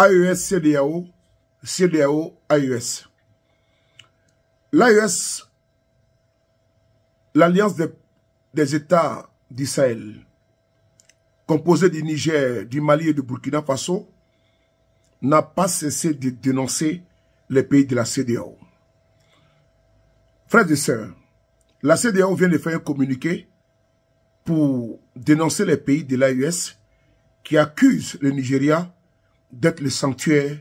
AES, CEDEAO, CEDEAO, AES. L'AES, l'Alliance des États d'Israël, composée du Niger, du Mali et du Burkina Faso, n'a pas cessé de dénoncer les pays de la CEDEAO. Frères et sœurs, la CEDEAO vient de faire un communiqué pour dénoncer les pays de l'AES qui accusent le Nigeria d'être le sanctuaire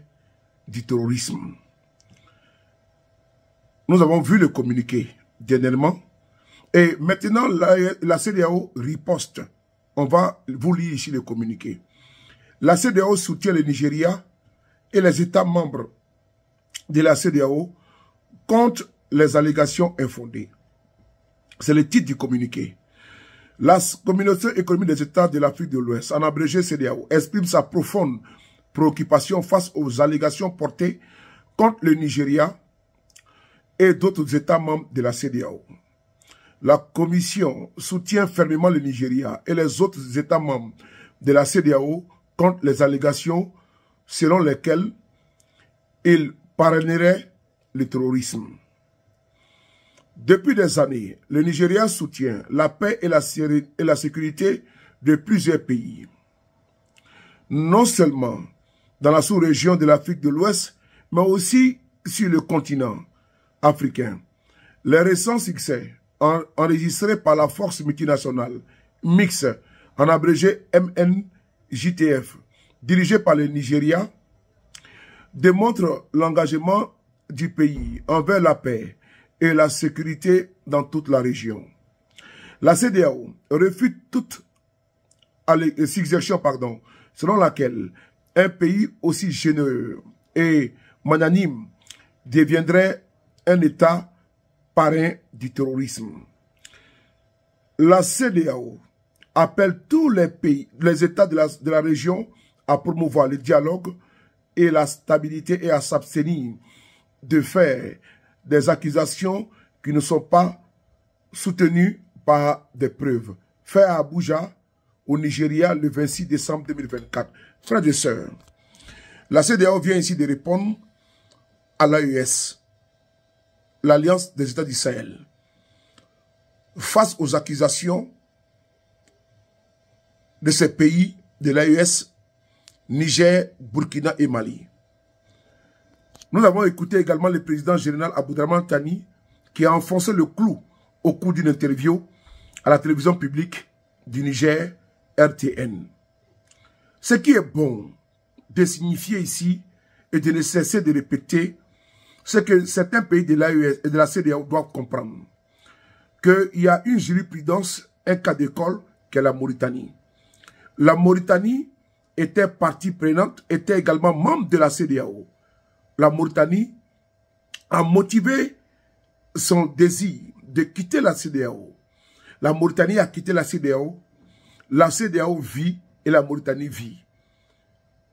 du terrorisme. Nous avons vu le communiqué dernièrement et maintenant la CEDEAO riposte. On va vous lire ici le communiqué. La CEDEAO soutient le Nigeria et les États membres de la CEDEAO contre les allégations infondées. C'est le titre du communiqué. La communauté économique des États de l'Afrique de l'Ouest, en abrégé CEDEAO, exprime sa profonde préoccupation face aux allégations portées contre le Nigeria et d'autres États membres de la CEDEAO. La Commission soutient fermement le Nigeria et les autres États membres de la CEDEAO contre les allégations selon lesquelles ils parraineraient le terrorisme. Depuis des années, le Nigeria soutient la paix et la sécurité de plusieurs pays. Non seulement dans la sous-région de l'Afrique de l'Ouest, mais aussi sur le continent africain. Les récents succès enregistrés par la force multinationale mixte, en abrégé MNJTF, dirigée par le Nigeria, démontrent l'engagement du pays envers la paix et la sécurité dans toute la région. La CEDEAO refute toute suggestion selon laquelle un pays aussi généreux et magnanime deviendrait un État parrain du terrorisme. La CEDEAO appelle tous les pays, les États de la région à promouvoir le dialogue et la stabilité et à s'abstenir de faire des accusations qui ne sont pas soutenues par des preuves. Fait à Abuja, au Nigeria, le 26 décembre 2024. Frères et sœurs, la CEDEAO vient ici de répondre à l'AES, l'Alliance des États d'Israël, face aux accusations de ces pays de l'AES, Niger, Burkina et Mali. Nous avons écouté également le président général Abdourahmane Tani qui a enfoncé le clou au cours d'une interview à la télévision publique du Niger, RTN. Ce qui est bon de signifier ici et de ne cesser de répéter, c'est que certains pays de l'AES et de la CEDEAO doivent comprendre qu'il y a une jurisprudence, un cas d'école, qu'est la Mauritanie. La Mauritanie était partie prenante, était également membre de la CEDEAO. La Mauritanie a motivé son désir de quitter la CEDEAO. La Mauritanie a quitté la CEDEAO vit et la Mauritanie vit.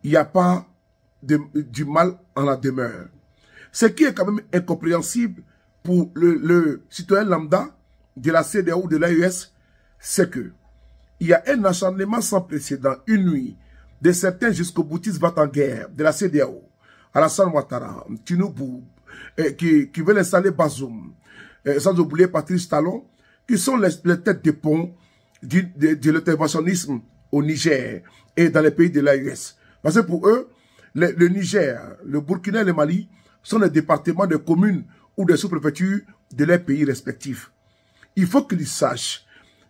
Il n'y a pas du mal en la demeure. Ce qui est quand même incompréhensible pour le citoyen lambda de la CEDEAO ou de l'AES, c'est que il y a un acharnement sans précédent, une nuit, de certains jusqu'au boutistes va en guerre de la CEDEAO, Alassane Ouattara, Tinubu, qui veulent installer Bazoum, sans oublier Patrice Talon, qui sont les têtes de pont de l'interventionnisme au Niger et dans les pays de l'AES. Parce que pour eux, le Niger, le Burkina et le Mali sont des départements de communes ou des sous-préfectures de leurs pays respectifs. Il faut qu'ils sachent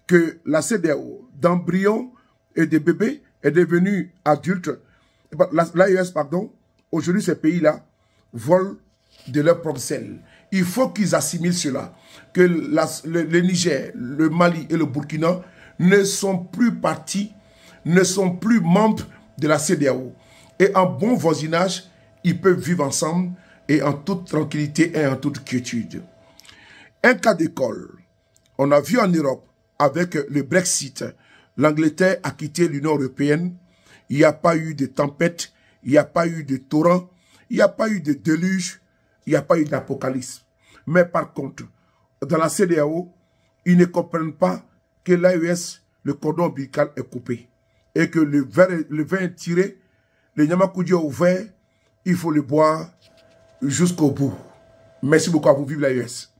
que la CEDEAO, d'embryon et de bébés, est devenue adulte. L'AES, aujourd'hui, ces pays-là volent de leur propre sel. Il faut qu'ils assimilent cela, que le Niger, le Mali et le Burkina ne sont plus partis, ne sont plus membres de la CEDEAO. Et en bon voisinage, ils peuvent vivre ensemble et en toute tranquillité et en toute quiétude. Un cas d'école. On a vu en Europe, avec le Brexit, l'Angleterre a quitté l'Union européenne. Il n'y a pas eu de tempête, il n'y a pas eu de torrent, il n'y a pas eu de déluge, il n'y a pas eu d'apocalypse. Mais par contre, dans la CEDEAO, ils ne comprennent pas que l'AES, le cordon ombilical est coupé et que le vin est tiré, Le Nyamakoudi est ouvert, il faut le boire jusqu'au bout. Merci beaucoup à vous, vive la US.